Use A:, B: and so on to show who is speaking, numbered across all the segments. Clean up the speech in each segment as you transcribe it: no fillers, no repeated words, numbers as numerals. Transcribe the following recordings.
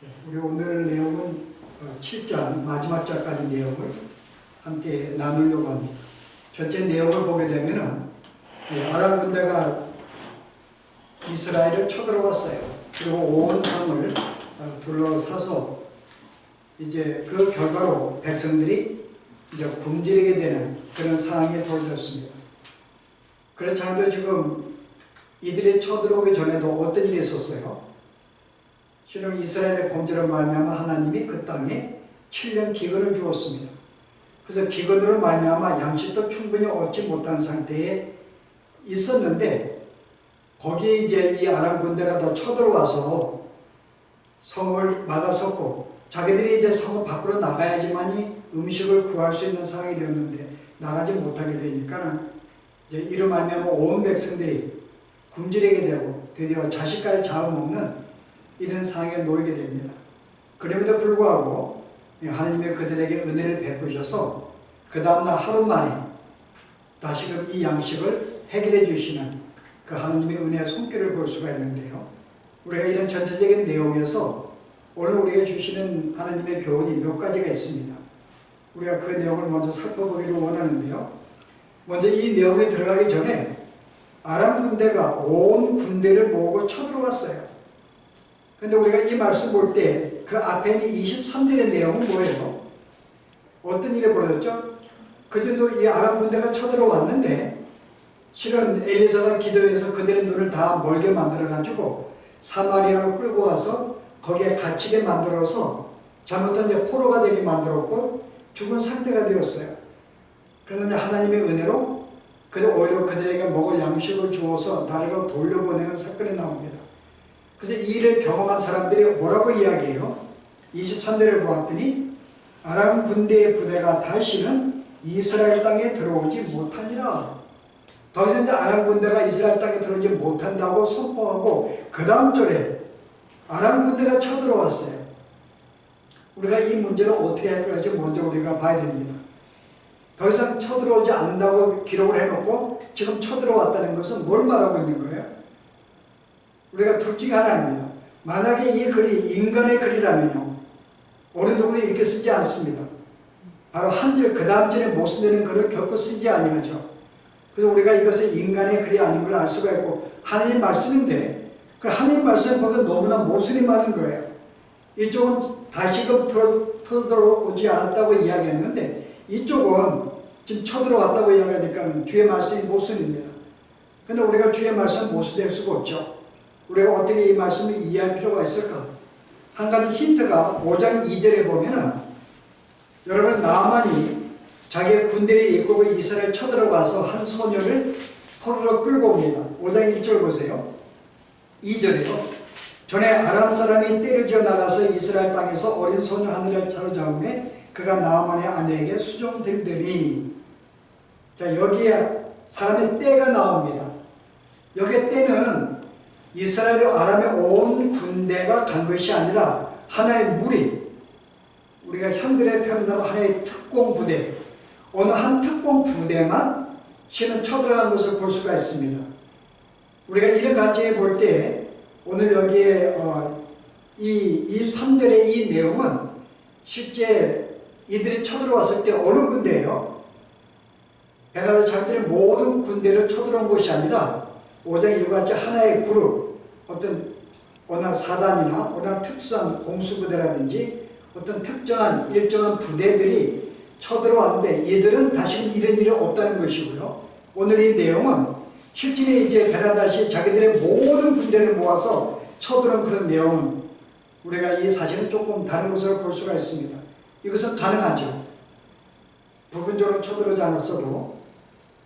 A: 우리 오늘 내용은 7장 마지막 장까지 내용을 함께 나누려고 합니다. 전체 내용을 보게 되면은 아람 군대가 이스라엘을 쳐들어왔어요. 그리고 온 성을 둘러싸서 이제 그 결과로 백성들이 이제 굶주리게 되는 그런 상황이 벌어졌습니다. 그렇지 않아도 지금 이들이 쳐들어오기 전에도 어떤 일이 있었어요? 실은 이스라엘의 범죄로 말미암아 하나님이 그 땅에 7년 기근을 주었습니다. 그래서 기근으로 말미암아 양식도 충분히 얻지 못한 상태에 있었는데 거기에 이제 이 아람 군대가 더 쳐들어와서 성을 막아섰고 자기들이 이제 성을 밖으로 나가야지만이 음식을 구할 수 있는 상황이 되었는데 나가지 못하게 되니까 이제 이로 말미암아 온 백성들이 굶주리게 되고 드디어 자식까지 잡아먹는 이런 상황에 놓이게 됩니다. 그럼에도 불구하고 하나님의 그들에게 은혜를 베푸셔서 그 다음날 하루 만에 다시금 이 양식을 해결해 주시는 그 하나님의 은혜의 손길을 볼 수가 있는데요. 우리가 이런 전체적인 내용에서 오늘 우리가 주시는 하나님의 교훈이 몇 가지가 있습니다. 우리가 그 내용을 먼저 살펴보기를 원하는데요. 먼저 이 내용에 들어가기 전에 아람 군대가 온 군대를 모으고 쳐들어왔어요. 그런데 우리가 이 말씀 볼 때 그 앞에 있는 23절의 내용은 뭐예요? 어떤 일이 벌어졌죠? 그전도 이 아람 군대가 쳐들어왔는데 실은 엘리사가 기도해서 그들의 눈을 다 멀게 만들어가지고 사마리아로 끌고 가서 거기에 갇히게 만들어서 잘못한 이제 포로가 되게 만들었고 죽은 상태가 되었어요. 그런데 하나님의 은혜로 오히려 그들에게 먹을 양식을 주어서 나라로 돌려보내는 사건이 나옵니다. 그래서 이 일을 경험한 사람들이 뭐라고 이야기해요? 23절을 보았더니 아람 군대의 부대가 다시는 이스라엘 땅에 들어오지 못하니라. 더 이상 이제 아람 군대가 이스라엘 땅에 들어오지 못한다고 선포하고 그 다음 절에 아람 군대가 쳐들어왔어요. 우리가 이 문제를 어떻게 해결할지 먼저 우리가 봐야 됩니다. 더 이상 쳐들어오지 않는다고 기록을 해놓고 지금 쳐들어왔다는 것은 뭘 말하고 있는 거예요? 우리가 둘 중에 하나입니다. 만약에 이 글이 인간의 글이라면요, 어느 누구는 이렇게 쓰지 않습니다. 바로 한 절 그 다음 절에 모순되는 글을 결코 쓰지 아니하죠. 그래서 우리가 이것은 인간의 글이 아닌 걸 알 수가 있고 하나님 말씀인데 그 하나님 말씀을 보면 너무나 모순이 많은 거예요. 이쪽은 다시금 터들어오지 않았다고 이야기했는데 이쪽은 지금 쳐들어왔다고 이야기하니까 주의 말씀이 모순입니다. 그런데 우리가 주의 말씀 모순될 수가 없죠. 우리가 어떻게 이 말씀을 이해할 필요가 있을까? 한 가지 힌트가 5장 2절에 보면은 여러분 나아만이 자기의 군대를 이끌고 이스라엘 쳐들어가서 한 소녀를 포로로 끌고 옵니다. 5장 1절 보세요. 2절에요. 전에 아람 사람이 때려지어 나가서 이스라엘 땅에서 어린 소녀 하늘을 사로잡음에 그가 나아만의 아내에게 수종되더니 자 여기에 사람의 때가 나옵니다. 여기에 때는 이스라엘 아람의 온 군대가 간 것이 아니라 하나의 무리, 우리가 현대의 표현으로 하나의 특공 부대, 어느 한 특공 부대만 실은 쳐들어간 것을 볼 수가 있습니다. 우리가 이런 관점에 볼 때 오늘 여기에 이 3절의 이 내용은 실제 이들이 쳐들어왔을 때 어느 군대예요? 베나다 자기들의 모든 군대를 쳐들어온 것이 아니라 5장 이와 같이 하나의 그룹, 어떤 어느 사단이나 어느 특수한 공수부대라든지 어떤 특정한 일정한 부대들이 쳐들어왔는데 이들은 다시는 이런 일이 없다는 것이고요. 오늘 이 내용은 실제로 이제 베나다시 자기들의 모든 군대를 모아서 쳐들어온 그런 내용은 우리가 이 사실은 조금 다른 것으로 볼 수가 있습니다. 이것은 가능하죠. 부분적으로 쳐들어오지 않았어도.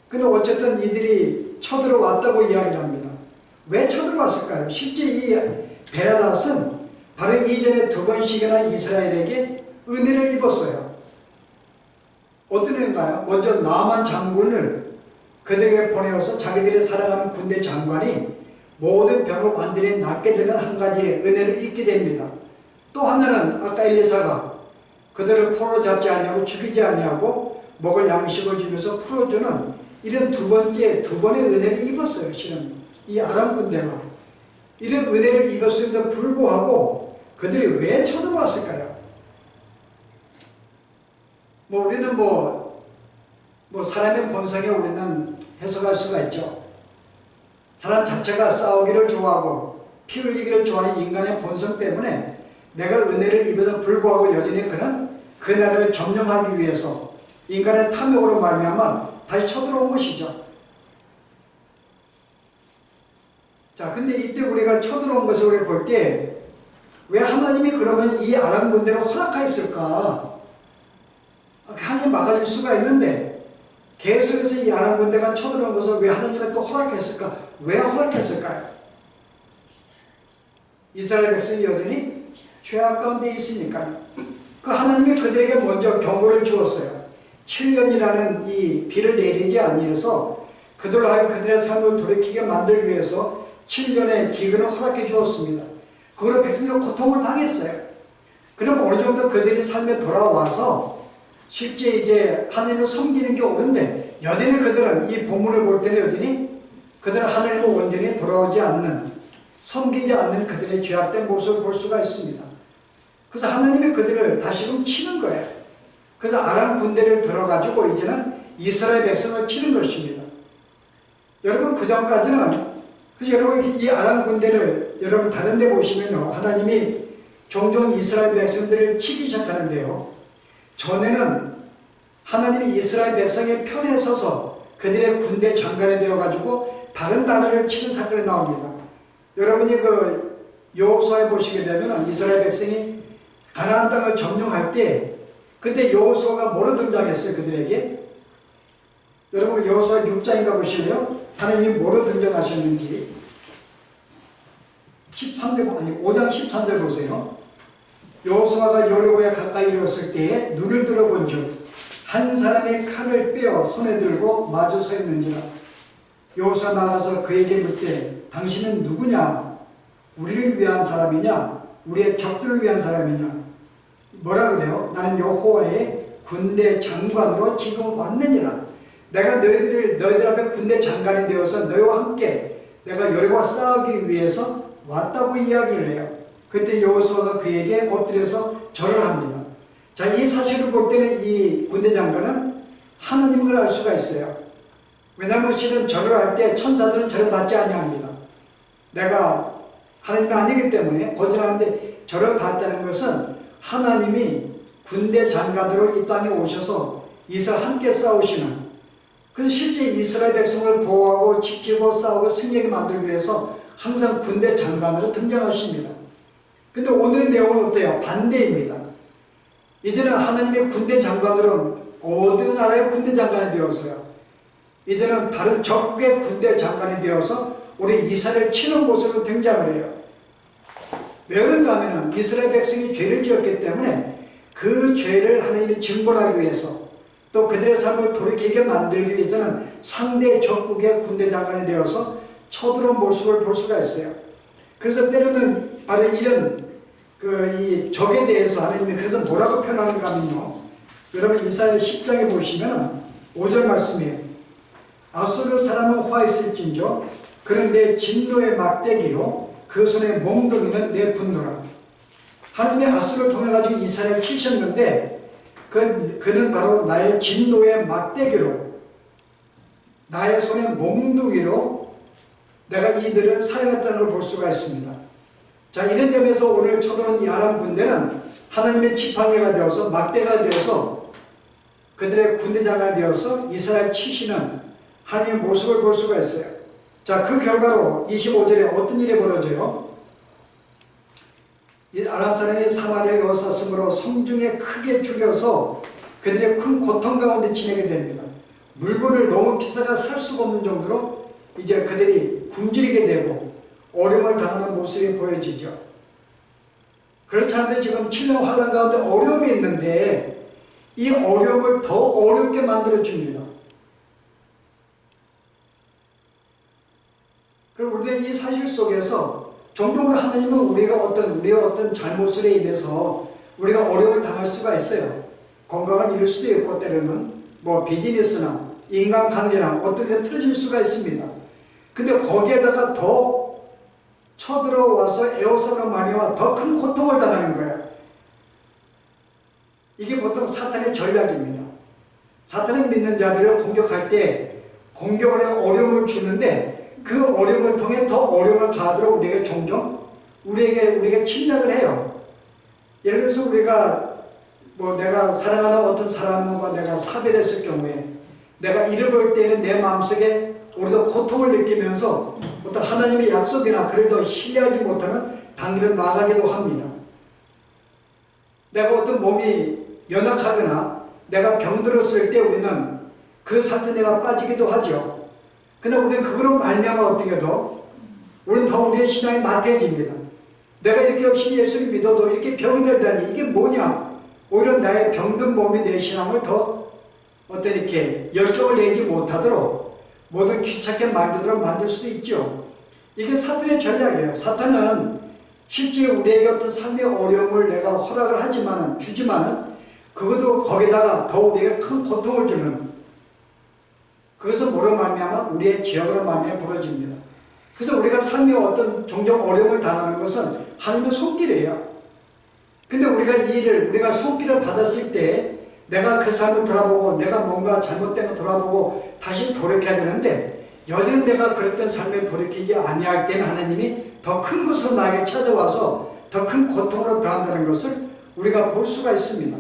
A: 근데 어쨌든 이들이 쳐들어왔다고 이야기를 합니다. 왜 쳐들어왔을까요? 실제 이 베나닷은 바로 이전에 2번씩이나 이스라엘에게 은혜를 입었어요. 어떤 은혜인가요? 먼저 나만 장군을 그들에게 보내어서 자기들이 사랑하는 군대 장관이 모든 병을 완전히 낫게 되는 한 가지의 은혜를 입게 됩니다. 또 하나는 아까 엘리사가 그들을 포로 잡지 아니하고 죽이지 아니하고 먹을 양식을 주면서 풀어주는 이런 두 번의 은혜를 입었어요. 실은 이 아람 군대가 이런 은혜를 입었음에도 불구하고 그들이 왜 쳐들어왔을까요? 우리는 사람의 본성에 우리는 해석할 수가 있죠. 사람 자체가 싸우기를 좋아하고 피 흘리기를 좋아하는 인간의 본성 때문에 내가 은혜를 입어서 불구하고 여전히 그는 그 나라를 점령하기 위해서 인간의 탐욕으로 말미암아 다시 쳐들어온 것이죠. 자, 근데 이때 우리가 쳐들어온 것을 우리가 볼 때 왜 하나님이 그러면 이 아람 군대를 허락하였을까? 하나님 막아줄 수가 있는데 계속해서 이 아람 군대가 쳐들어온 것을 왜 하나님이 또 허락했을까? 왜 허락했을까요? 이스라엘 백성이 여전히 죄악 가운데 있으니까요. 그 하나님이 그들에게 먼저 경고를 주었어요. 7년이라는 이 비를 내리지 아니해서 그들로 하여금 그들의 삶을 돌이키게 만들기 위해서 7년의 기근을 허락해 주었습니다. 그걸로 백성들은 고통을 당했어요. 그럼 어느 정도 그들이 삶에 돌아와서 실제 이제 하나님을 섬기는 게 옳은데 여전히 그들은 이 본문을 볼 때는 여전히 그들은 하나님을 온전히 돌아오지 않는, 섬기지 않는 그들의 죄악된 모습을 볼 수가 있습니다. 그래서 하나님이 그들을 다시금 치는 거예요. 그래서 아람 군대를 들어가지고 이제는 이스라엘 백성을 치는 것입니다. 여러분 그 전까지는 그래서 여러분 이 아람 군대를 여러분 다른 데 보시면요, 하나님이 종종 이스라엘 백성들을 치기 시작하는데요, 전에는 하나님이 이스라엘 백성의 편에 서서 그들의 군대 장관이 되어가지고 다른 나라를 치는 사건이 나옵니다. 여러분이 그 여호수아에 보시게 되면 이스라엘 백성이 가나안 땅을 점령할 때 그때 여호수아가 뭐로 등장했어요? 그들에게 여러분 여호수아 6장인가 보실래요? 하나님이 뭐로 등장하셨는지 5장 13절 보세요. 여호수아가 여리고에 가까이 이르렀을 때에 눈을 들어본즉 한 사람의 칼을 빼어 손에 들고 마주 서 있는지라. 여호수아 나가서 그에게 묻되 당신은 누구냐? 우리를 위한 사람이냐? 우리의 적들을 위한 사람이냐? 뭐라 그래요? 나는 여호와의 군대 장관으로 지금 왔느니라. 내가 너희들 앞에 군대 장관이 되어서 너희와 함께 내가 여리고와 싸우기 위해서 왔다고 이야기를 해요. 그때 여호수아가 그에게 엎드려서 절을 합니다. 자, 이 사실을 볼 때는 이 군대 장관은 하나님을 알 수가 있어요. 왜냐하면 실은 절을 할 때 천사들은 절을 받지 아니합니다. 내가 하나님이 아니기 때문에 거절하는데 절을 받다는 것은 하나님이 군대 장관으로 이 땅에 오셔서 이스라엘 함께 싸우시는, 그래서 실제 이스라엘 백성을 보호하고 지키고 싸우고 승리하게 만들기 위해서 항상 군대 장관으로 등장하십니다. 근데 오늘의 내용은 어때요? 반대입니다. 이제는 하나님의 군대 장관으로는 어느 나라의 군대 장관이 되었어요. 이제는 다른 적국의 군대 장관이 되어서 우리 이스라엘을 치는 모습으로 등장을 해요. 왜 그런가 하면 이스라엘 백성이 죄를 지었기 때문에 그 죄를 하나님이 증벌하기 위해서 또 그들의 삶을 돌이키게 만들기 위해서는 상대 적국의 군대 장관이 되어서 쳐들어온 모습을 볼 수가 있어요. 그래서 때로는 바로 이런 이 적에 대해서 하나님이 그래서 뭐라고 표현하는가 하면요, 여러분 이사야 10장에 보시면 5절 말씀이에요. 아수르 사람은 화 있을진저 그는 내 진노의 막대기요 그 손의 몽둥이는 내 분노라. 하나님이 아수르를 통해 가지고 이스라엘을 치셨는데 그는 바로 나의 진노의 막대기로 나의 손의 몽둥이로 내가 이들을 사용했다는 걸 볼 수가 있습니다. 자, 이런 점에서 오늘 쳐들어온 이 아람 군대는 하나님의 지팡이가 되어서 막대가 되어서 그들의 군대장이 되어서 이스라엘 치시는 하나님의 모습을 볼 수가 있어요. 자, 그 결과로 25절에 어떤 일이 벌어져요? 이 아람 사람이 사마리아에 어섰으므로 성중에 크게 죽여서 그들의 큰 고통 가운데 지내게 됩니다. 물건을 너무 비싸가 살 수가 없는 정도로 이제 그들이 굶주리게 되고 어려움을 당하는 모습이 보여지죠. 그렇지 않은데 지금 7년 환란 가운데 어려움이 있는데 이 어려움을 더 어렵게 만들어줍니다. 그럼 우리는 이 사실 속에서 종종 하나님은 우리가 어떤 잘못으로 인해서 우리가 어려움을 당할 수가 있어요. 건강을 잃을 수도 있고 때로는 비즈니스나 인간관계나 어떻게 틀어질 수가 있습니다. 근데 거기에다가 더 쳐들어와서 에워싸는 말미암아 더 큰 고통을 당하는 거예요. 이게 보통 사탄의 전략입니다. 사탄을 믿는 자들을 공격할 때 공격을 해 어려움을 주는데 그 어려움을 통해 더 어려움을 가하도록 우리에게 종종 우리에게 침략을 해요. 예를 들어서 우리가 내가 사랑하는 어떤 사람과 내가 사별했을 경우에 내가 잃어버릴 때에는 내 마음속에 오히려 고통을 느끼면서 어떤 하나님의 약속이나 그래도 신뢰하지 못하는 단계를 나가기도 합니다. 내가 어떤 몸이 연약하거나 내가 병들었을 때 우리는 그 사태에 내가 빠지기도 하죠. 그러나 우리는 그거로 말미암아 어떻게 더 우리는 더 우리의 신앙이 나태해집니다. 내가 이렇게 열심히 예수를 믿어도 이렇게 병이 들다니 이게 뭐냐. 오히려 나의 병든 몸이 내 신앙을 더 어떤 이렇게 열정을 내지 못하도록 모든 귀찮게 만들도록 만들 수도 있죠. 이게 사탄의 전략이에요. 사탄은 실제 우리에게 어떤 삶의 어려움을 내가 허락을 주지만은 그것도 거기다가 더 우리에게 큰 고통을 주는 그것은 뭐로 말미암아 우리의 죄악으로 말미암아 벌어집니다. 그래서 우리가 삶의 어떤 종종 어려움을 당하는 것은 하나님의 손길이에요. 근데 우리가 손길을 받았을 때 내가 그 삶을 돌아보고 내가 뭔가 잘못된 거 돌아보고 다시 돌이켜야 되는데 여전히 내가 그랬던 삶에 돌이키지 아니할 때는 하나님이 더 큰 것으로 나에게 찾아와서 더 큰 고통으로 더한다는 것을 우리가 볼 수가 있습니다.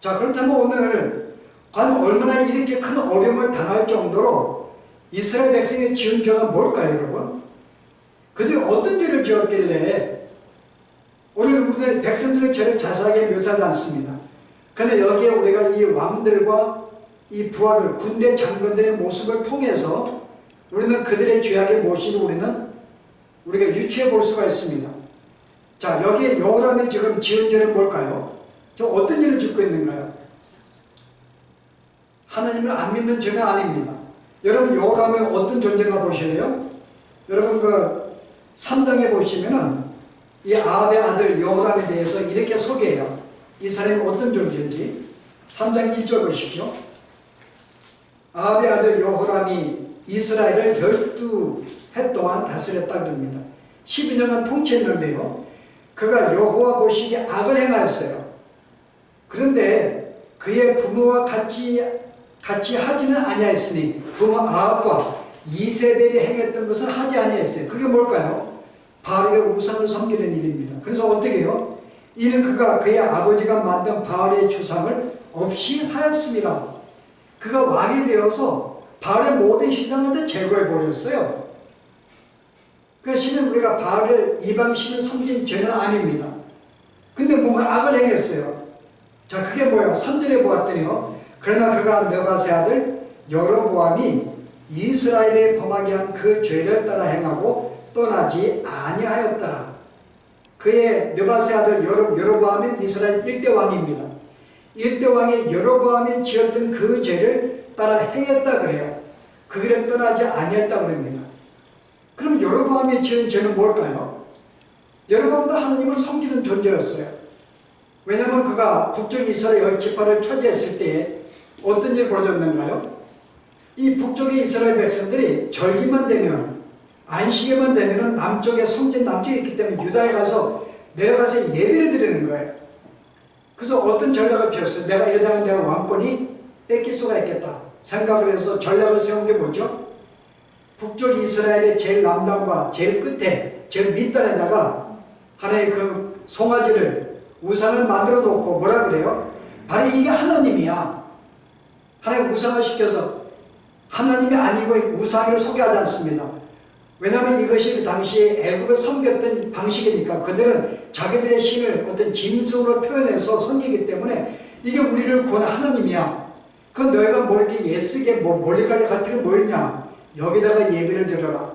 A: 자, 그렇다면 오늘 과연 얼마나 이렇게 큰 어려움을 당할 정도로 이스라엘 백성이 지은 죄가 뭘까요, 여러분? 그들이 어떤 죄를 지었길래 오늘 우리는 백성들의 죄를 자세하게 묘사하지 않습니다. 그런데 여기에 우리가 이 왕들과 이 부하들, 군대 장관들의 모습을 통해서 우리는 그들의 죄악의 모습을 우리가 유추해 볼 수가 있습니다. 자, 여기에 여호람이 지금 지은 죄는 뭘까요? 지금 어떤 죄를 짓고 있는가요? 하나님을 안 믿는 죄는 아닙니다. 여러분 여호람이 어떤 존재인가 보실래요? 여러분 그 3장에 보시면은 이 아합의 아들 여호람에 대해서 이렇게 소개해요. 이 사람이 어떤 존재인지 3장 1절 보십시오. 아합의 아들 여호람이 이스라엘을 12해 동안 다스렸다 그럽니다. 12년간 통치했는데요. 그가 여호와 보시기에 악을 행하였어요. 그런데 그의 부모와 같이 하지는 아니하였으니 부모 아합과 이세벨이 행했던 것은 하지 아니했어요. 그게 뭘까요? 바알의 우상을 섬기는 일입니다. 그래서 어떻게 해요? 이는 그가 그의 아버지가 만든 바알의 주상을 없이 하였습니다. 그가 왕이 되어서 바알의 모든 신상을 다 제거해 버렸어요. 그 신은 우리가 바알을 이방 신을 섬긴 죄는 아닙니다. 근데 뭔가 악을 행했어요. 자, 그게 뭐야? 3절에 보았더니요. 그러나 그가 느밧의 아들 여로보암이 이스라엘에 범하게 한 그 죄를 따라 행하고 떠나지 아니하였더라. 그의 느밧의 아들 여로보암은 이스라엘 1대 왕입니다. 1대 왕의 여로보암이 지었던 그 죄를 따라 행했다 그래요. 그 길을 떠나지 아니했다 그럽니다. 그럼 여로보암이 지은 죄는 뭘까요? 여로보암도 하나님을 섬기는 존재였어요. 왜냐하면 그가 북쪽 이스라엘 10지파를 차지했을 때에 어떤 일이 벌어졌는가요? 이 북쪽의 이스라엘 백성들이 절기만 되면 안식일만 되면 남쪽에 성진 남쪽에 있기 때문에 유다에 가서 내려가서 예배를 드리는 거예요. 그래서 어떤 전략을 폈어요? 내가 이러다가 내가 왕권이 뺏길 수가 있겠다 생각을 해서 전략을 세운 게 뭐죠? 북쪽 이스라엘의 제일 남단과 제일 끝에 제일 밑단에다가 하나의 그 송아지를 우상을 만들어 놓고 뭐라 그래요? 바로 이게 하나님이야. 하나님 우상을 시켜서 하나님이 아니고 우상을 소개하지 않습니다. 왜냐하면 이것이 그 당시에 애굽을 섬겼던 방식이니까 그들은 자기들의 신을 어떤 짐승으로 표현해서 섬기기 때문에 이게 우리를 구하는 하나님이야. 그건 너희가 뭐 이렇게 예쓰게 멀리까지 갈 필요 뭐였냐? 여기다가 예배를 드려라.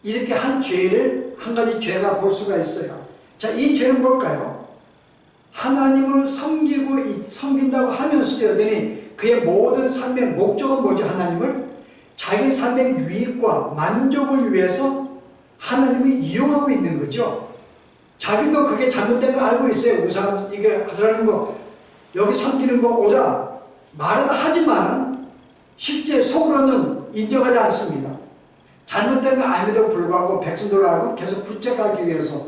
A: 이렇게 한 죄를 한 가지 죄가 볼 수가 있어요. 자, 이 죄는 뭘까요? 하나님을 섬긴다고 하면서도 여전히 그의 모든 삶의 목적은 뭐죠? 하나님을 자기 삶의 유익과 만족을 위해서 하나님을 이용하고 있는 거죠. 자기도 그게 잘못된 거 알고 있어요. 우상 이게 하라는 거 여기 섬기는 거 오자 말은 하지만은 실제 속으로는 인정하지 않습니다. 잘못된 거 알면도 불구하고 백성들하고 계속 붙잡기 위해서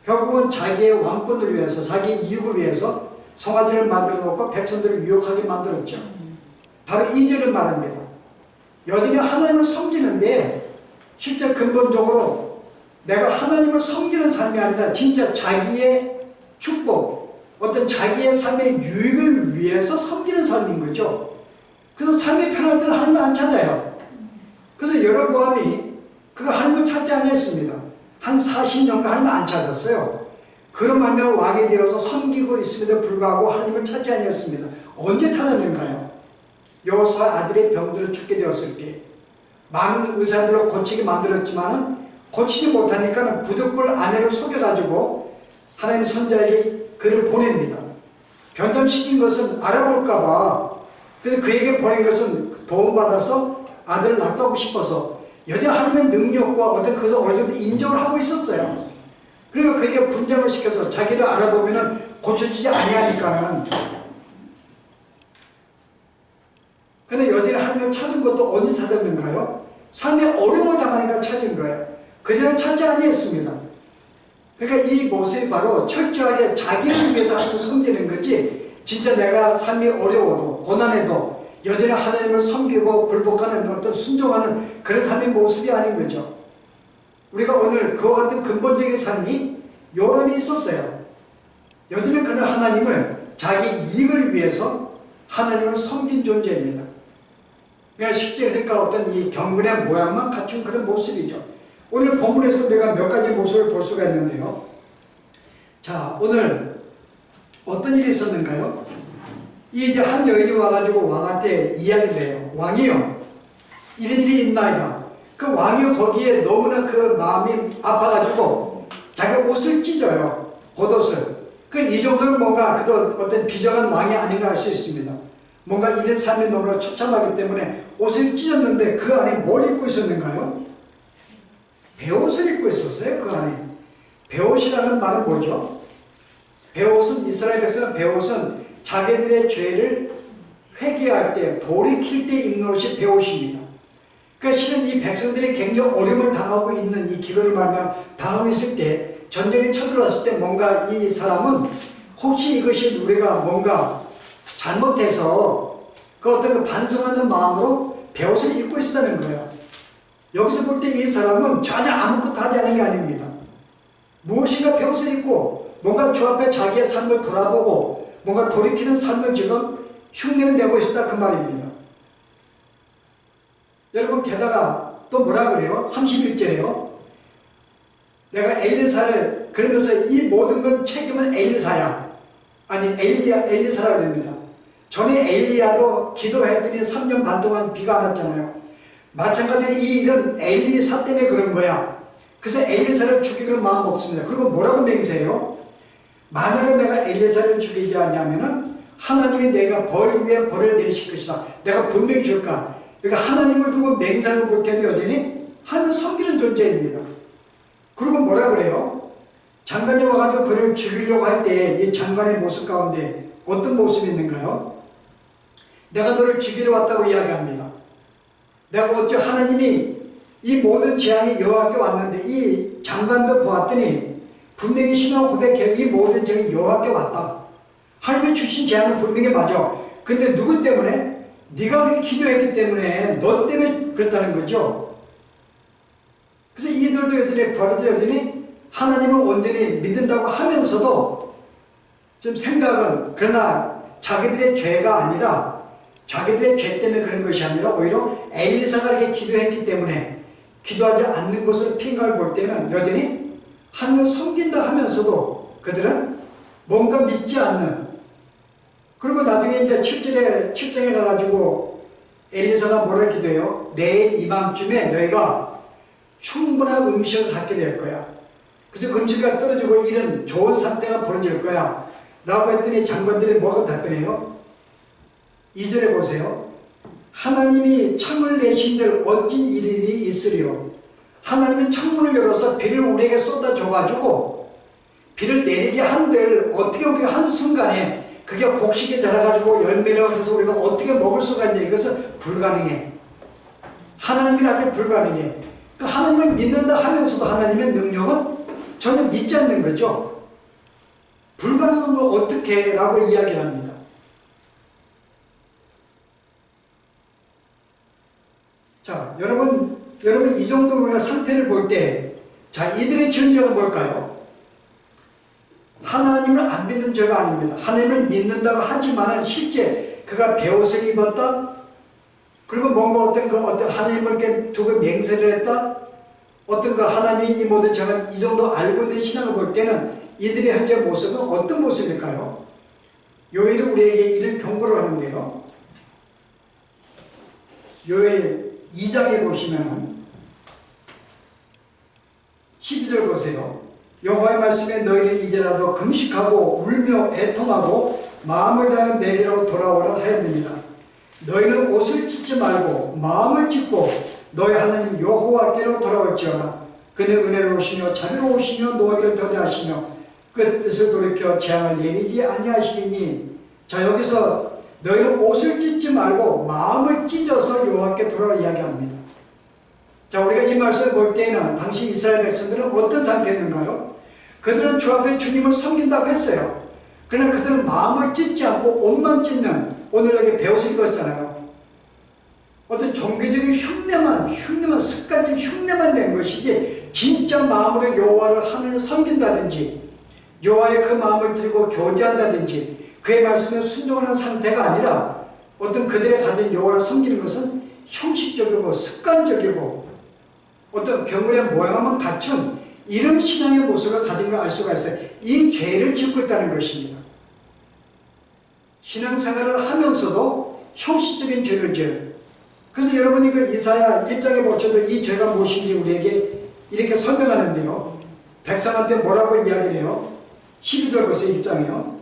A: 결국은 자기의 왕권을 위해서 자기의 이익을 위해서 송아지를 만들어 놓고 백성들을 유혹하게 만들었죠. 바로 이 죄를 말합니다. 여전히 하나님을 섬기는데 실제 근본적으로 내가 하나님을 섬기는 삶이 아니라 진짜 자기의 축복, 어떤 자기의 삶의 유익을 위해서 섬기는 삶인 거죠. 그래서 삶이 편할 때는 하나님을 안 찾아요. 그래서 여로보암이 그가 하나님을 찾지 않았습니다. 한 40년간 하나님을 안 찾았어요. 그러면 왕이 되어서 섬기고 있음에도 불구하고 하나님을 찾지 않았습니다. 언제 찾았는가요? 여호수아 아들의 병들어 죽게 되었을 때 많은 의사들로 고치게 만들었지만은 고치지 못하니까 부득불 아내를 속여가지고 하나님 선자에게 그를 보냅니다. 변전시킨 것은 알아볼까봐. 그래서 그에게 보낸 것은 도움받아서 아들을 낳고 싶어서 여전히 하나님의 능력과 어떤 그것을 어느 정도 인정을 하고 있었어요. 그러니까 그에게 분장을 시켜서 자기를 알아보면은 고쳐지지 아니하니까는. 근데 여전히 하나님을 찾은 것도 언제 찾았는가요? 삶에 어려움을 당하니까 찾은 거예요. 그전에 찾지 아니했습니다. 그러니까 이 모습이 바로 철저하게 자기를 위해서 하나님을 섬기는 거지, 진짜 내가 삶이 어려워도 고난해도 여전히 하나님을 섬기고 굴복하는 어떤 순종하는 그런 삶의 모습이 아닌 거죠. 우리가 오늘 그와 같은 근본적인 삶이 요람이 있었어요. 여전히 그는 하나님을 자기 이익을 위해서 하나님을 섬긴 존재입니다. 그러니까 실제 그러니까 어떤 이 경건의 모양만 갖춘 그런 모습이죠. 오늘 본문에서 내가 몇 가지 모습을 볼 수가 있는데요. 자, 오늘 어떤 일이 있었는가요? 이제 한 여인이 와가지고 왕한테 이야기를 해요. 왕이요, 이런 일이 있나이다. 그 왕이 거기에 너무나 그 마음이 아파가지고 자기 옷을 찢어요. 겉옷을. 그 이 정도는 뭔가 그런 어떤 비정한 왕이 아닌가 할 수 있습니다. 뭔가 이런 삶이 너무나 처참하기 때문에 옷을 찢었는데 그 안에 뭘 입고 있었는가요? 베옷을 입고 있었어요. 그 안에. 베옷이라는 말은 뭐죠? 베옷은, 이스라엘 백성은 베옷은 자기들의 죄를 회개할 때, 돌이킬 때 입는 옷이 베옷입니다. 그러니까 실은 이 백성들이 굉장히 어려움을 당하고 있는 이 기근을 말하면 당하고 있을 때, 전쟁이 쳐들어왔을 때 뭔가 이 사람은 혹시 이것이 우리가 뭔가 잘못해서 그 어떤 그 반성하는 마음으로 베옷을 입고 있었다는 거예요. 여기서 볼 때 이 사람은 전혀 아무것도 하지 않은 게 아닙니다. 무엇인가 베옷을 입고 뭔가 주 앞에 자기의 삶을 돌아보고 뭔가 돌이키는 삶을 지금 흉내를 내고 있었다 그 말입니다. 여러분, 게다가 또 뭐라 그래요? 31절에요. 내가 엘리사를, 그러면서 이 모든 건 책임은 엘리사야. 아니, 엘리사라 그럽니다. 전에 엘리야도 기도했더니 3년 반 동안 비가 안 왔잖아요. 마찬가지로 이 일은 엘리사 때문에 그런 거야. 그래서 엘리사를 죽이기로 마음 먹습니다. 그리고 뭐라고 맹세해요? 만약에 내가 엘리사를 죽이지 않냐면은 하나님이 내가 벌 위에 벌을 내리실 것이다. 내가 분명히 줄까? 그러니까 하나님을 두고 맹세를 볼 때도 여전히 하나님을 섬기는 존재입니다. 그리고 뭐라 그래요? 장관이 와가지고 그를 죽이려고 할 때 이 장관의 모습 가운데 어떤 모습이 있는가요? 내가 너를 죽이러 왔다고 이야기합니다. 내가 어째 하나님이 이 모든 재앙이 여호와께 왔는데 이 장관도 보았더니 분명히 신앙 고백해요. 이 모든 재앙이 여호와께 왔다. 하나님이 주신 재앙은 분명히 맞아. 근데 누구 때문에? 네가 그렇게 기도했기 때문에, 너 때문에 그렇다는 거죠. 그래서 이들도 여전히 버려도 여전히 하나님을 온전히 믿는다고 하면서도 좀 생각은, 그러나 자기들의 죄가 아니라 자기들의 죄 때문에 그런 것이 아니라 오히려 엘리사가 이렇게 기도했기 때문에 기도하지 않는 것을 핑계를 볼 때는 여전히 하나님을 섬긴다 하면서도 그들은 뭔가 믿지 않는. 그리고 나중에 이제 7장에 가가지고 엘리사가 뭐라 기도해요? 내일 이맘쯤에 너희가 충분한 음식을 갖게 될 거야. 그래서 음식이 떨어지고 이런 좋은 상태가 벌어질 거야 라고 했더니 장관들이 뭐라고 답변해요? 2절에 보세요. 하나님이 창을 내신들 어찌 일이 있으리요. 하나님이 창문을 열어서 비를 우리에게 쏟아줘가지고 비를 내리게 한들 어떻게 우리가 한순간에 그게 곡식이 자라가지고 열매를 얻어서 우리가 어떻게 먹을 수가 있냐. 이것은 불가능해. 하나님이라도 불가능해. 그러니까 하나님을 믿는다 하면서도 하나님의 능력은 전혀 믿지 않는 거죠. 불가능한 걸 어떻게 라고 이야기를 합니다. 자, 여러분 이 정도 우리가 상태를 볼 때, 자, 이들의 전쟁은 뭘까요? 하나님을 안 믿는 죄가 아닙니다. 하나님을 믿는다고 하지만 실제 그가 베옷을 입었다, 그리고 뭔가 어떤 하나님을 이렇게 두고 맹세를 했다, 어떤 그 하나님이 이 모든 죄가 이 정도 알고 있는 신앙을 볼 때는 이들의 현재 모습은 어떤 모습일까요? 요엘은 우리에게 이런 경고를 하는데요. 요엘 2장에 보시면 12절 보세요. 여호와의 말씀에 너희는 이제라도 금식하고 울며 애통하고 마음을 다하여 내게로 돌아오라 하였느니라. 너희는 옷을 찢지 말고 마음을 찢고 너희 하나님 여호와께로 돌아올지어다. 그는 은혜로우시며 자비로우시며 노하기를 더디하시며 끝뜻을 돌이켜 재앙을 내리지 아니하시리니. 자, 여기서 너희는 옷을 찢지 말고 마음을 찢어서 여호와께 돌아오라 이야기합니다. 자, 우리가 이 말씀을 볼 때에는 당시 이스라엘 백성들은 어떤 상태였는가요? 그들은 주 앞에 주님을 섬긴다고 했어요. 그러나 그들은 마음을 찢지 않고 옷만 찢는, 오늘 여기 베옷을 입었잖아요. 어떤 종교적인 흉내만 습관적 흉내만 낸 것이지 진짜 마음으로 여호와를 하나님을 섬긴다든지 여호와의 그 마음을 들고 교제한다든지 그의 말씀에 순종하는 상태가 아니라 어떤 그들의 가진 여호와를 섬기는 것은 형식적이고 습관적이고 어떤 병물의 모양만 갖춘 이런 신앙의 모습을 가진 걸 알 수가 있어요. 이 죄를 짓고 있다는 것입니다. 신앙생활을 하면서도 형식적인 죄를 지어요. 그래서 여러분이 그 이사야 1장에 보셔도 이 죄가 무엇인지 우리에게 이렇게 설명하는데요. 백성한테 뭐라고 이야기를 해요? 12절 보세요. 1장이요.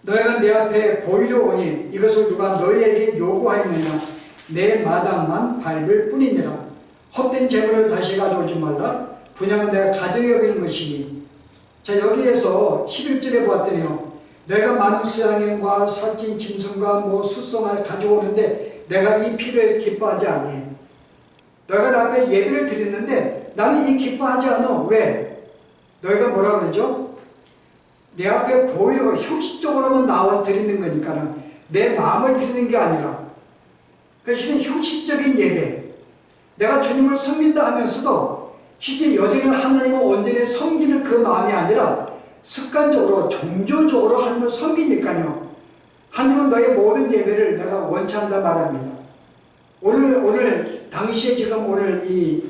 A: 너희가 내 앞에 보이려 오니 이것을 누가 너희에게 요구하였느냐. 내 마당만 밟을 뿐이니라. 헛된 재물을 다시 가져오지 말라. 분양은 내가 가정에 여기는 것이니. 자, 여기에서 11절에 보았더니요. 내가 많은 수양행과 살찐 짐승과 숫송을 가져오는데 내가 이 피를 기뻐하지 아니해. 너희가 나 앞에 예배를 드렸는데 나는 이 기뻐하지 않아. 왜? 너희가 뭐라 그러죠? 내 앞에 보이려고 형식적으로만 나와서 드리는 거니까 내 마음을 드리는 게 아니라 그것이 형식적인 예배. 내가 주님을 섬긴다 하면서도 실제 여전히 하나님을 온전히 섬기는 그 마음이 아니라 습관적으로 종교적으로 하나님을 섬기니까요. 하나님은 너의 모든 예배를 내가 원치 않다 말합니다. 오늘 당시에 지금 오늘 이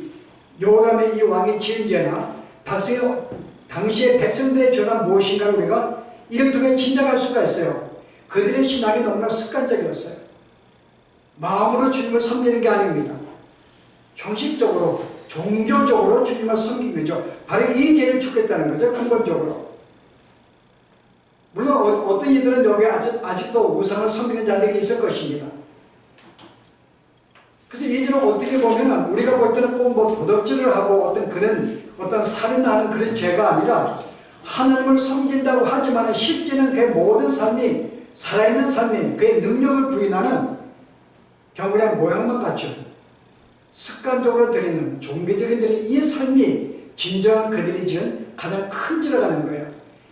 A: 요람의 이 왕이 지은 죄나 당시의 백성들의 죄가 무엇인가를 우리가 이를 통해 짐작할 수가 있어요. 그들의 신앙이 너무나 습관적이었어요. 마음으로 주님을 섬기는 게 아닙니다. 형식적으로 종교적으로 주님을 섬긴 거죠. 바로 이 죄를 죽겠다는 거죠. 근본적으로. 물론 어떤 이들은 여기 아직도 우상을 섬기는 자들이 있을 것입니다. 그래서 이 죄는 어떻게 보면은 우리가 볼 때는 꼭 뭐 도덕질을 하고 어떤 살인하는 그런 죄가 아니라 하나님을 섬긴다고 하지만 실제는 그의 모든 삶이 살아있는 삶이 그의 능력을 부인하는 경건의 모양만 갖춘 습관적으로 드리는 종교적인 드리는 이 삶이 진정한 그들이 지은 가장 큰 죄를 하는 거예요.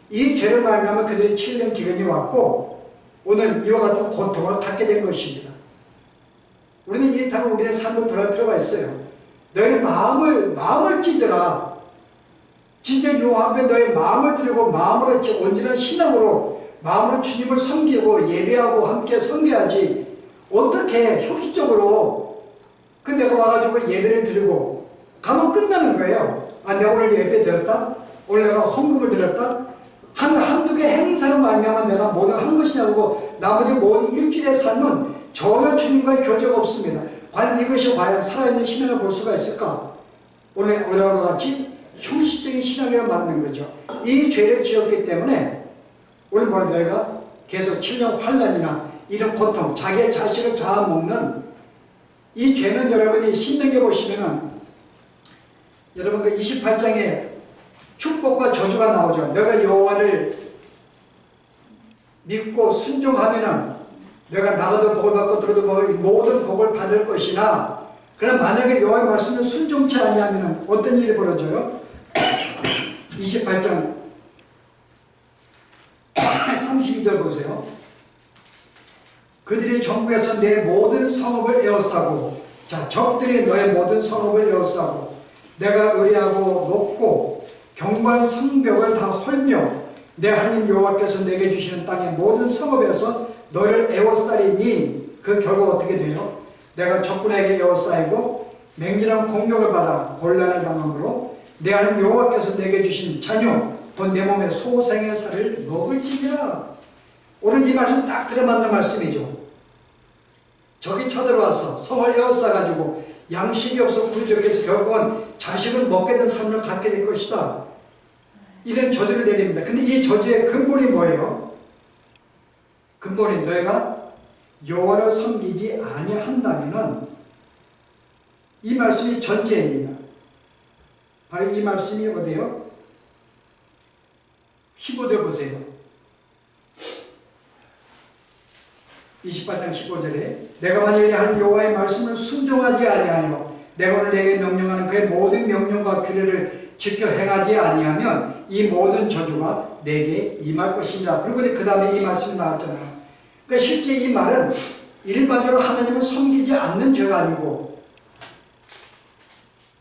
A: 이 죄를 말미암아 그들이 7년 기근이 왔고 오늘 이와 같은 고통을 갖게 된 것입니다. 우리는 이 답을 우리의 삶으로 돌아갈 필요가 있어요. 너희는 마음을 찢어라. 진짜 요 앞에 너의 마음을 들이고 마음으로 온전한 신앙으로 마음으로 주님을 섬기고 예배하고 함께 섬겨야지. 어떻게 형식적으로 내가 와가지고 예배를 드리고 가면 끝나는 거예요. 아, 내가 오늘 예배 드렸다? 오늘 내가 헌금을 드렸다? 한두 개 행사로 말미암아 내가 뭐를 한 것이냐고 나머지 모든 일주일의 삶은 전혀 주님과의 교제가 없습니다. 과연 이것이 과연 살아있는 신앙을 볼 수가 있을까? 오늘과 같이 형식적인 신앙이라고 말하는 거죠. 이 죄를 지었기 때문에 오늘 너희가 계속 7년 환난이나 이런 고통, 자기의 자식을 잡아먹는 이 죄는 여러분이 신명기 보시면은 여러분 그 28장에 축복과 저주가 나오죠. 너가 여호와를 믿고 순종하면은 내가 나가도 복을 받고 들어도 모든 복을 받을 것이나 그럼 만약에 여호와의 말씀을 순종치 아니하면 어떤 일이 벌어져요? 28장 32절 보세요. 그들이 전국에서 내 모든 성읍을 에워싸고, 자, 적들이 너의 모든 성읍을 에워싸고 내가 의리하고 높고 견고한 성벽을 다 헐며 내 하나님 여호와께서 내게 주시는 땅의 모든 성읍에서 너를 에워싸리니 그 결과 어떻게 돼요? 내가 적군에게 에워싸이고 맹렬한 공격을 받아 곤란을 당함으로 내 하나님 여호와께서 내게 주신 자녀 곧 내 몸의 소생의 살을 먹을지니라. 오늘 이 말씀 딱 들어맞는 말씀이죠. 적이 쳐들어와서 성을 에워싸가지고 양식이 없어 굴적해서 결국은 자식을 먹게 된 삶을 갖게 될 것이다. 이런 저주를 내립니다. 근데 이 저주의 근본이 뭐예요? 근본이 너희가 여호와를 섬기지 아니한다면은 이 말씀이 전제입니다. 바로 이 말씀이 어디요? 15절 보세요. 28장 15절에 내가 만약에 하나님 여호와의 말씀을 순종하지 아니하여 내가 오늘 내게 명령하는 그의 모든 명령과 규례를 지켜 행하지 아니하면 이 모든 저주가 내게 임할 것이니라. 그리고 그 다음에 이 말씀이 나왔잖아요. 그러니까 실제 이 말은 일반적으로 하나님을 섬기지 않는 죄가 아니고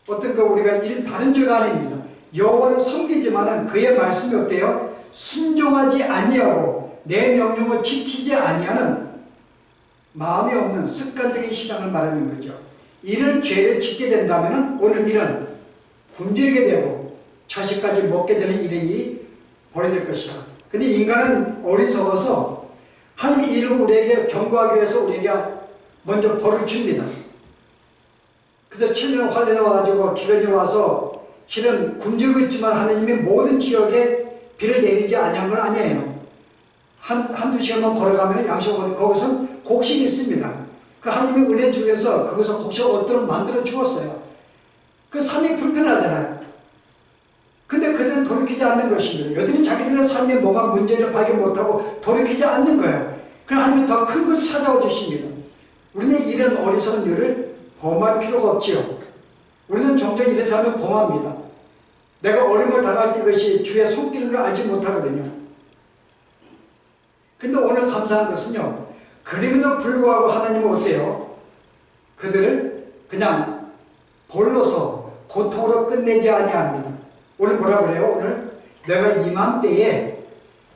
A: 어떤 그 우리가 다른 죄가 아닙니다. 여호와를 섬기지만은 그의 말씀이 어때요? 순종하지 아니하고 내 명령을 지키지 아니하는 마음이 없는 습관적인 신앙을 말하는 거죠. 이런 죄를 짓게 된다면 오늘 이런 굶주리게 되고 자식까지 먹게 되는 일이 벌어질 것이다. 근데 인간은 어리석어서 하나님이 이를 우리에게 경고하기 위해서 우리에게 먼저 벌을 줍니다. 그래서 7년 환란이 와가지고 기근이 와서 실은 굶주리고 있지만 하나님이 모든 지역에 비를 내리지 아니한 건 아니에요. 한두 시간만 걸어가면 양식을 거기서 곡식이 있습니다. 그 하나님의 은혜 중에서 거기서 곡식을 얻도록 만들어 주었어요. 그 삶이 불편하잖아요. 근데 그들은 돌이키지 않는 것입니다. 여전히 자기들의 삶에 뭐가 문제를 발견 못하고 돌이키지 않는 거예요. 그럼 하나님이 더 큰 것을 찾아와 주십니다. 우리는 이런 어리석은 일을 범할 필요가 없지요. 우리는 종종 이런 삶을 범합니다. 내가 어려움을 당할 때 그것이 주의 손길을 알지 못하거든요. 근데 오늘 감사한 것은요, 그럼에도 불구하고 하나님은 어때요? 그들을 그냥 볼로서 고통으로 끝내지 아니합니다. 오늘 뭐라 그래요? 오늘 내가 이맘때에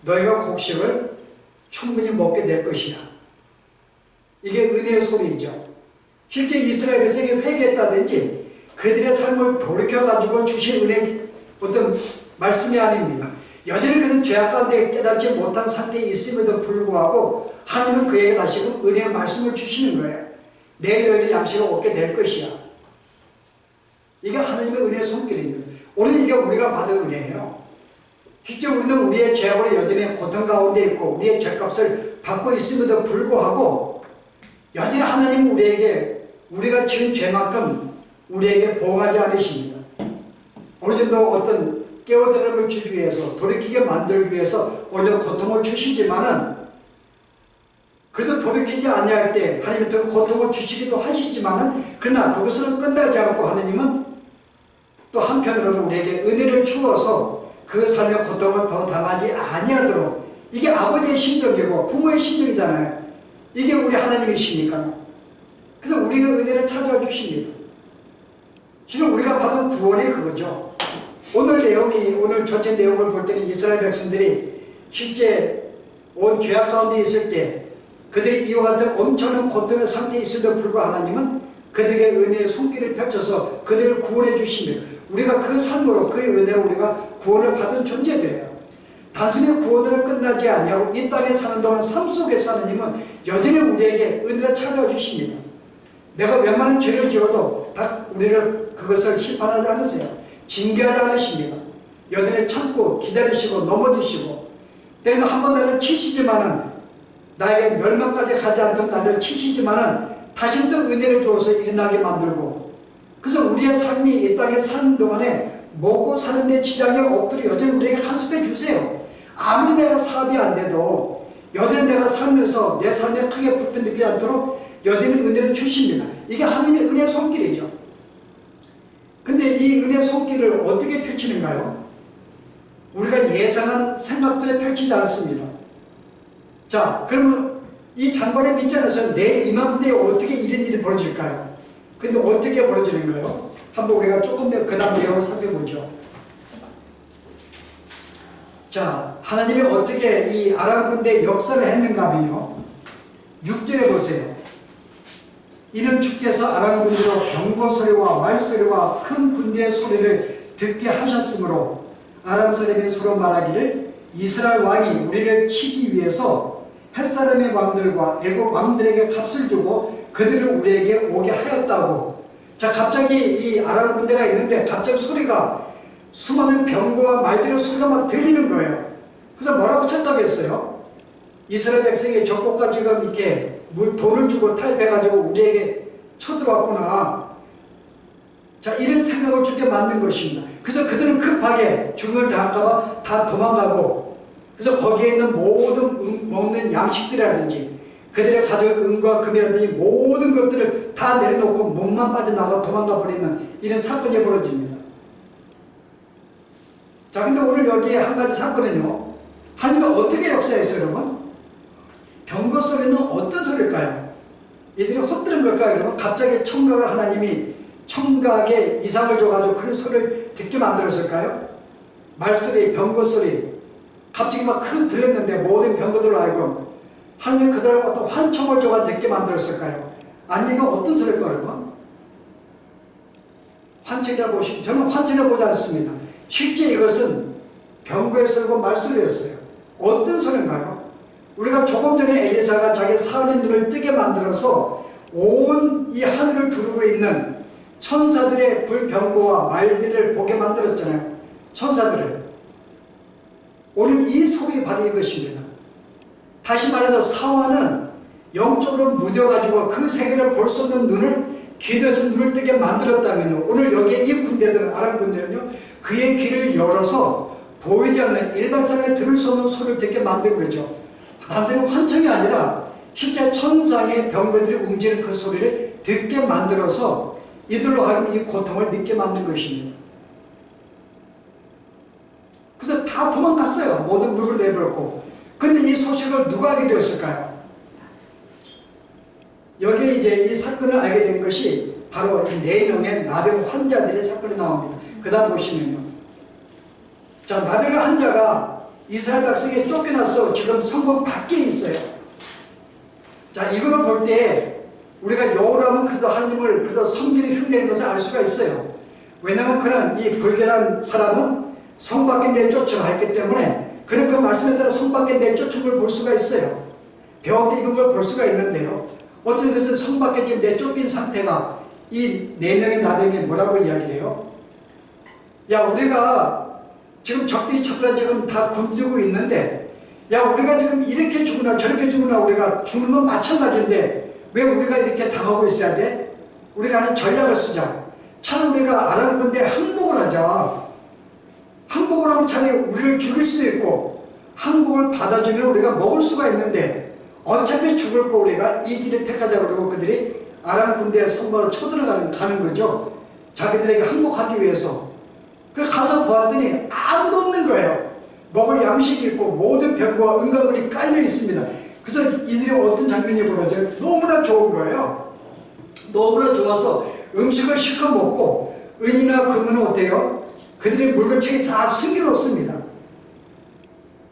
A: 너희가 곡식을 충분히 먹게 될 것이다. 이게 은혜의 소리이죠. 실제 이스라엘 백성이 회개했다든지 그들의 삶을 돌이켜가지고 주신 은혜 어떤 말씀이 아닙니다. 여전히 그는 죄악 가운데 깨닫지 못한 상태에 있음에도 불구하고 하나님은 그에게 다시금 은혜의 말씀을 주시는 거예요. 내일 너희는 양식을 얻게 될 것이야. 이게 하나님의 은혜의 손길입니다. 오늘 이게 우리가 받은 은혜예요. 실제 우리는 우리의 죄악으로 여전히 고통 가운데 있고 우리의 죄값을 받고 있음에도 불구하고 여전히 하나님은 우리에게 우리가 지은 죄만큼 우리에게 보호하지 않으십니다. 어느 정도 어떤 깨어들음을 주기 위해서 돌이키게 만들기 위해서 어느 정도 고통을 주시지만은 그래도 돌이키지 아니할 때 하나님은 그 고통을 주시기도 하시지만은 그러나 그것으로 끝나지 않고 하나님은 또 한편으로는 우리에게 은혜를 주어서 그 삶의 고통을 더 당하지 아니하도록 이게 아버지의 심정이고 부모의 심정이잖아요. 이게 우리 하나님이시니까. 그래서 우리가 은혜를 찾아와 주십니다. 실은 우리가 받은 구원이 그거죠. 오늘 내용이 오늘 전체 내용을 볼 때는 이스라엘 백성들이 실제 온 죄악 가운데 있을 때 그들이 이와 같은 엄청난 고통의 상태에 있어도 불구하고 하나님은 그들에게 은혜의 손길을 펼쳐서 그들을 구원해 주십니다. 우리가 그 삶으로 그의 은혜로 우리가 구원을 받은 존재들이에요. 단순히 구원으로 끝나지 아니하고 이 땅에 사는 동안 삶 속에서 하나님은 여전히 우리에게 은혜를 찾아와 주십니다. 내가 웬만한 죄를 지어도 다 우리를 그것을 심판하지 않으세요. 징계하지 않으십니다. 여전히 참고 기다리시고 넘어지시고 때로는 한번 나를 치시지만은 나에게 멸망까지 가지 않도록 나를 치시지만은 다시 또 은혜를 주어서 일어나게 만들고 그래서 우리의 삶이 이 땅에 사는 동안에 먹고 사는데 지장이 없도록 여전히 우리에게 한습해 주세요. 아무리 내가 사업이 안 돼도 여전히 내가 살면서 내 삶에 크게 불편 느끼지 않도록 여전히 은혜를 주십니다. 이게 하나님의 은혜 손길이죠. 근데 이 은혜 손길을 어떻게 펼치는가요? 우리가 예상한 생각들에 펼치지 않습니다. 자, 그러면 이 장관의 밑장에서 내일 이맘때에 어떻게 이런 일이 벌어질까요? 근데 어떻게 벌어지는가요? 한번 우리가 조금 더 그 다음 내용을 살펴보죠. 자, 하나님이 어떻게 이 아람 군대의 역사를 했는가 하면요, 6절에 보세요. 이는 주께서 아람 군대로 병거 소리와 말소리와 큰 군대의 소리를 듣게 하셨으므로 아람 사람이 서로 말하기를 이스라엘 왕이 우리를 치기 위해서 햇사람의 왕들과 애국 왕들에게 값을 주고 그들을 우리에게 오게 하였다고. 자, 갑자기 이 아람 군대가 있는데 갑자기 소리가, 수많은 병거와 말들의 소리가 막 들리는 거예요. 그래서 뭐라고 착각했어요? 이스라엘 백성이 적국가 지금 이렇게 돈을 주고 타협해가지고 우리에게 쳐들어왔구나. 자, 이런 생각을 주게 만든 것입니다. 그래서 그들은 급하게 죽음을 당할까봐 다 도망가고, 그래서 거기에 있는 모든 먹는 양식들이라든지 그들의 가져올 은과 금이라든지 모든 것들을 다 내려놓고 몸만 빠져나가 도망가 버리는 이런 사건이 벌어집니다. 자, 근데 오늘 여기에 한 가지 사건은요, 하나님은 어떻게 역사했어요, 여러분? 병거 소리는 어떤 소리일까요? 이들이 헛들은 걸까요, 여러분? 갑자기 청각을 하나님이 청각에 이상을 줘가지고 그런 소리를 듣게 만들었을까요? 말소리, 병거 소리, 갑자기 막 크게 들렸는데 모든 병거들을 알고 하나님이 그들을 어떤 환청을 줘가 듣게 만들었을까요? 아니면 이거 어떤 소리일까요, 여러분? 환청이라고 보시면, 저는 환청이라고 보지 않습니다. 실제 이것은 병거의 소리고 말소리였어요. 어떤 소리인가요? 우리가 조금 전에 엘리사가 자기 사울의 눈을 뜨게 만들어서 온 이 하늘을 두르고 있는 천사들의 불병거와 말들을 보게 만들었잖아요. 천사들을. 오늘 이 소리 바로 이것입니다. 다시 말해서 사화는 영적으로 무뎌가지고 그 세계를 볼 수 없는 눈을, 기도에서 눈을 뜨게 만들었다면요, 오늘 여기에 이 군대들은, 아람 군대는요, 그의 귀를 열어서 보이지 않는 일반 사람이 들을 수 없는 소리를 듣게 만든 거죠. 단순히 환청이 아니라 실제 천상의 병거들이 움직이는 그 소리를 듣게 만들어서 이들로 하여금 이 고통을 느끼게 만든 것입니다. 그래서 다 도망갔어요. 모든 물을 내버렸고. 근데 이 소식을 누가 알게 되었을까요? 여기에 이제 이 사건을 알게 된 것이 바로 이 4명의 나병 환자들의 사건이 나옵니다. 그 다음 보시면요. 자, 나병의 환자가 이스라엘 백성에 쫓겨나서 지금 성문 밖에 있어요. 자, 이거를 볼 때 우리가 여호람은 그래도 하나님을 그래도 섬기는 흉내는 것을 알 수가 있어요. 왜냐하면 그는 이 불결한 사람은 성 밖에 내쫓으라 했기 때문에 그는 그 말씀에 따라 성 밖에 내쫓은 걸 볼 수가 있어요. 배옥에 입은 걸 볼 수가 있는데요. 어떤 것은 성 밖에 지금 내쫓긴 상태가 이 4명의 나병이 뭐라고 이야기를 해요? 야, 우리가 지금 적들이 쳐들어 지금 다 굶주고 있는데, 야, 우리가 지금 이렇게 죽으나 저렇게 죽으나 우리가 죽는 건 마찬가지인데 왜 우리가 이렇게 당하고 있어야 돼? 우리가 하는 전략을 쓰자. 차라리 우리가 아람 군대에 항복을 하자. 항복을 하면 차라리 우리를 죽일 수도 있고 항복을 받아주면 우리가 먹을 수가 있는데 어차피 죽을 거 우리가 이 길을 택하자 그러고 그들이 아람 군대에 선거로 쳐들어가는 거죠. 자기들에게 항복하기 위해서. 그 가서 보았더니 아무도 없는 거예요. 먹을 양식이 있고 모든 병거와 은가물이 깔려 있습니다. 그래서 이들이 어떤 장면이 벌어져요? 너무나 좋은 거예요. 너무나 좋아서 음식을 실컷 먹고 은이나 금은 어때요? 그들의 물건책에 다 숨겨놓습니다.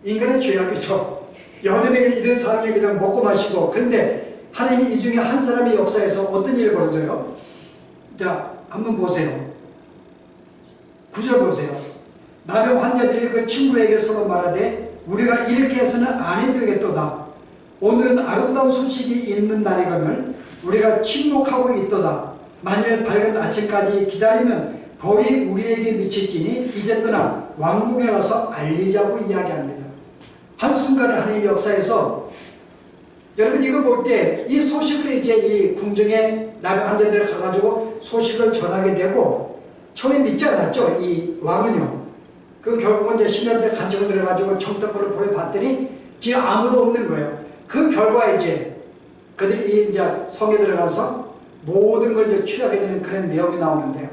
A: 인간의 죄악이죠. 여전히 이런 상황에 그냥 먹고 마시고. 그런데 하나님이 이 중에 한 사람의 역사에서 어떤 일이 벌어져요? 자, 한번 보세요. 9절 보세요. 나병 환자들이 그 친구에게 서로 말하되 우리가 이렇게 해서는 아니 되겠도다. 오늘은 아름다운 소식이 있는 날이거늘 우리가 침묵하고 있도다. 만일 밝은 아침까지 기다리면 벌이 우리에게 미칠지니 이제 떠나 왕궁에 가서 알리자고 이야기합니다. 한순간에 하나님의 역사에서 여러분 이걸 볼 때 이 소식을 이제 이 궁정에 나병 환자들 가가지고 소식을 전하게 되고 처음에 믿지 않았죠. 이 왕은요. 그 결국은 이제 신하들의 간청을 들어가지고 정떡불을 보내봤더니 뒤에 아무도 없는 거예요. 그 결과 이제 그들이 이제 성에 들어가서 모든 걸 이제 취하게 되는 그런 내용이 나오는데요.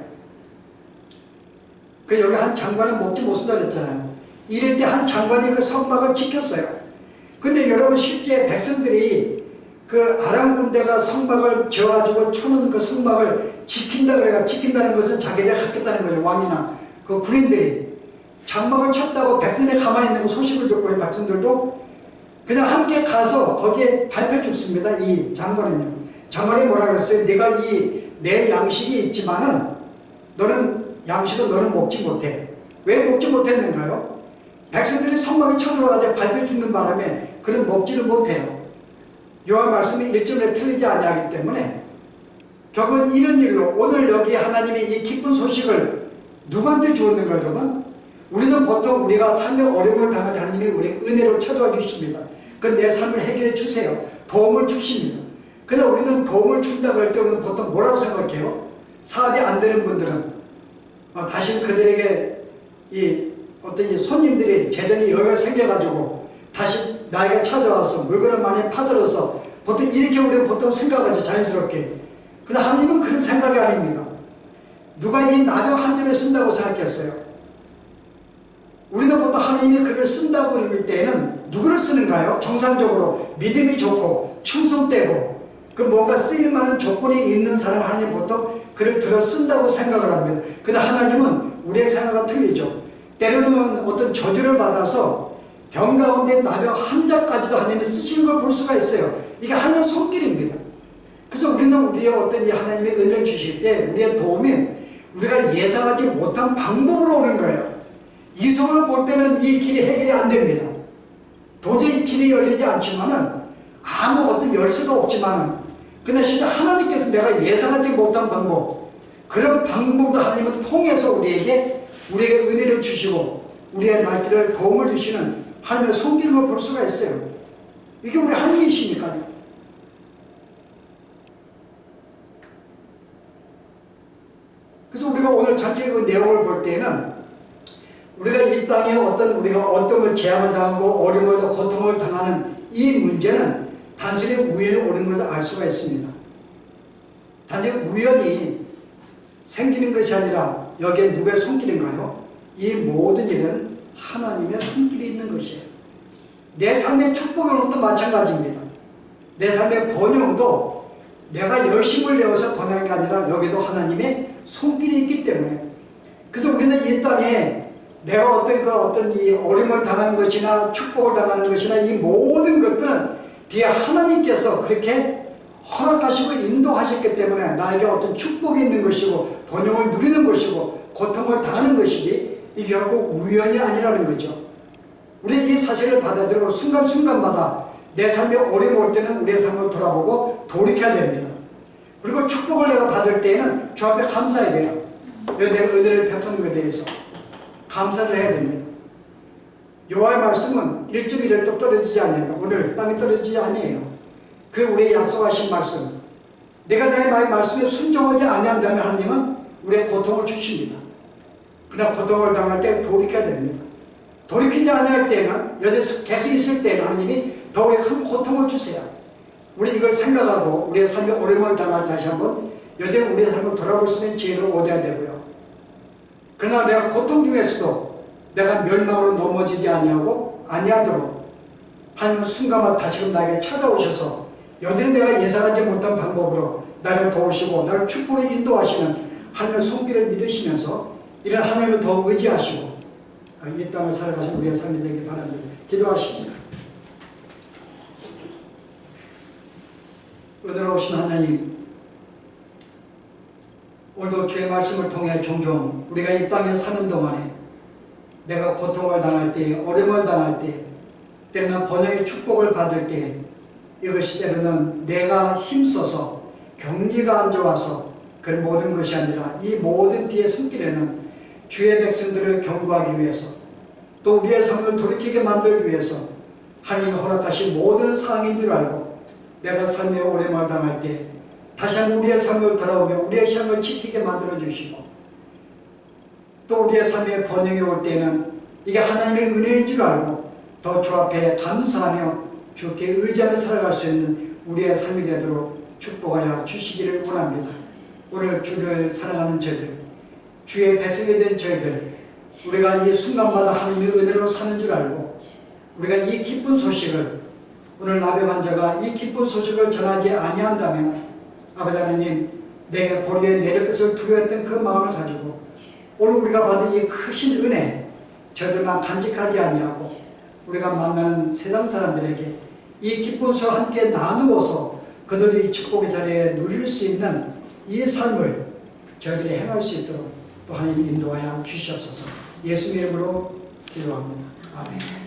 A: 그 여기 한 장관은 먹지 못 쓴다 그랬잖아요. 이럴 때 한 장관이 그 성막을 지켰어요. 근데 여러분 실제 백성들이 그 아람 군대가 성막을 지어가지고 쳐놓은 그 성막을 지킨다 그래가 지킨다는 것은 자기들이 하겠다는 거죠. 왕이나 그 군인들이 장막을 쳤다고 백성이 가만히 있는 그 소식을 듣고 이 백성들도 그냥 함께 가서 거기에 밟혀 죽습니다. 이 장관은요. 장관이 뭐라 그랬어요? 내가 내 양식이 있지만은 너는 양식은 너는 먹지 못해. 왜 먹지 못했는가요? 백성들이 성막에 쳐들어가서 밟혀 죽는 바람에 그는 먹지를 못해요. 여호와 말씀이 일점에 틀리지 아니하기 때문에 결국은 이런 일로 오늘 여기 하나님이 이 기쁜 소식을 누구한테 주었는가 여러분? 우리는 보통 우리가 삶의 어려움을 당할 때 하나님이 우리 은혜로 찾아와 주십니다. 그 내 삶을 해결해 주세요. 도움을 주십니다. 그러나 우리는 도움을 준다고 할 때 우리는 보통 뭐라고 생각해요? 사업이 안 되는 분들은 다시 그들에게 어떤 이 손님들이 재정이 여유가 생겨가지고 다시 나에게 찾아와서 물건을 많이 파들어서 보통 이렇게 우리는 보통 생각하죠. 자연스럽게. 그러나 하나님은 그런 생각이 아닙니다. 누가 이 나병 한 점을 쓴다고 생각했어요? 우리는 보통 하나님이 그를 쓴다고 할 때는 누구를 쓰는가요? 정상적으로 믿음이 좋고 충성되고 그 뭔가 쓰일만한 조건이 있는 사람 하나님 보통 그를 들어 쓴다고 생각을 합니다. 그러나 하나님은 우리의 생각과 틀리죠. 때로는 어떤 저주를 받아서 병 가운데 나병 환자까지도 하나님이 쓰시는 걸 볼 수가 있어요. 이게 하나님의 손길입니다. 그래서 우리는 우리의 어떤 이 하나님의 은혜를 주실 때 우리의 도움은 우리가 예상하지 못한 방법으로 오는 거예요. 이성을 볼 때는 이 길이 해결이 안 됩니다. 도저히 길이 열리지 않지만은 아무 어떤 열쇠가 없지만은 근데 진짜 하나님께서 내가 예상하지 못한 방법 그런 방법도 하나님은 통해서 우리에게 은혜를 주시고 우리의 날길을 도움을 주시는 하나님의 손길을 볼 수가 있어요. 이게 우리 하나님이시니까요. 그래서 우리가 오늘 전체 그 내용을 볼 때는 우리가 이 땅에 우리가 어떤 재앙을 당하고 어려움을 고통을 당하는 이 문제는 단순히 우연히 오는 것을 알 수가 있습니다. 단지 우연히 생기는 것이 아니라 여기에 누구의 손길인가요? 이 모든 일은 하나님의 손길이 있는 것이에요. 내 삶의 축복은 마찬가지입니다. 내 삶의 번영도 내가 열심을 내어서 번영한 게 아니라 여기도 하나님의 손길이 있기 때문에 그래서 우리는 이 땅에 내가 어떤 이 어려움을 당하는 것이나 축복을 당하는 것이나 이 모든 것들은 뒤에 하나님께서 그렇게 허락하시고 인도하셨기 때문에 나에게 어떤 축복이 있는 것이고 번영을 누리는 것이고 고통을 당하는 것이지 이게 결국 우연이 아니라는 거죠. 우리 이 사실을 받아들이고 순간순간마다 내 삶에 어려움이 올 때는 우리의 삶을 돌아보고 돌이켜야 됩니다. 그리고 축복을 내가 받을 때에는 주 앞에 감사해야 돼요. 내가 은혜를 베푸는 것에 대해서 감사를 해야 됩니다. 여호와의 말씀은 1.1에 떨어지지 않아요. 오늘 땅에 떨어지지 아니에요. 그 우리의 약속하신 말씀. 내가 내 말씀에 순종하지 아니한다면 하나님은 우리의 고통을 주십니다. 그러나 고통을 당할 때 돌이켜야 됩니다. 돌이키지 않을 때는 여기서 계속 있을 때는 하나님이 더욱 큰 고통을 주세요. 우리 이걸 생각하고 우리의 삶의 어려움을 당할 때 다시 한번 여전히 우리의 삶을 돌아볼 수 있는 지혜를 얻어야 되고요. 그러나 내가 고통 중에서도 내가 멸망으로 넘어지지 아니하도록 하나님은 순간마다 다시금 나에게 찾아오셔서 여전히 내가 예상하지 못한 방법으로 나를 도우시고 나를 축복으로 인도하시는 하나님의 손길을 믿으시면서 이런 하나님을 더 의지하시고 이 땅을 살아가신 우리의 삶이 되길 바랍니다. 기도하십시다. 은혜로우신 하나님, 오늘도 주의 말씀을 통해 종종 우리가 이 땅에 사는 동안에 내가 고통을 당할 때, 어려움을 당할 때, 때로는 번영의 축복을 받을 때 이것이 때로는 내가 힘써서 경기가 안 좋아서 그런 모든 것이 아니라 이 모든 뒤의 손길에는 주의 백성들을 경고하기 위해서 또 우리의 삶을 돌이키게 만들기 위해서 하나님이 허락하신 모든 사항인 줄 알고 내가 삶의 어려움을 당할 때 다시 한번 우리의 삶을 돌아오며 우리의 삶을 지키게 만들어 주시고 또 우리의 삶의 번영이 올 때는 이게 하나님의 은혜인 줄 알고 더 주 앞에 감사하며 주께 의지하며 살아갈 수 있는 우리의 삶이 되도록 축복하여 주시기를 원합니다. 오늘 주를 사랑하는 저희들, 주의 백성이 된 저희들, 우리가 이 순간마다 하나님의 은혜로 사는 줄 알고 우리가 이 기쁜 소식을, 오늘 나병 환자가 이 기쁜 소식을 전하지 아니한다면 아버지 하나님, 내게 보리에 내릴 것을 두려워했던 그 마음을 가지고 오늘 우리가 받은 이 크신 은혜, 저들만 간직하지 아니하고 우리가 만나는 세상 사람들에게 이 기쁜 소식을 함께 나누어서 그들이 이 축복의 자리에 누릴 수 있는 이 삶을 저희들이 행할 수 있도록 또 하나님 인도하여 주시옵소서. 예수님 이름으로 기도합니다. 아멘.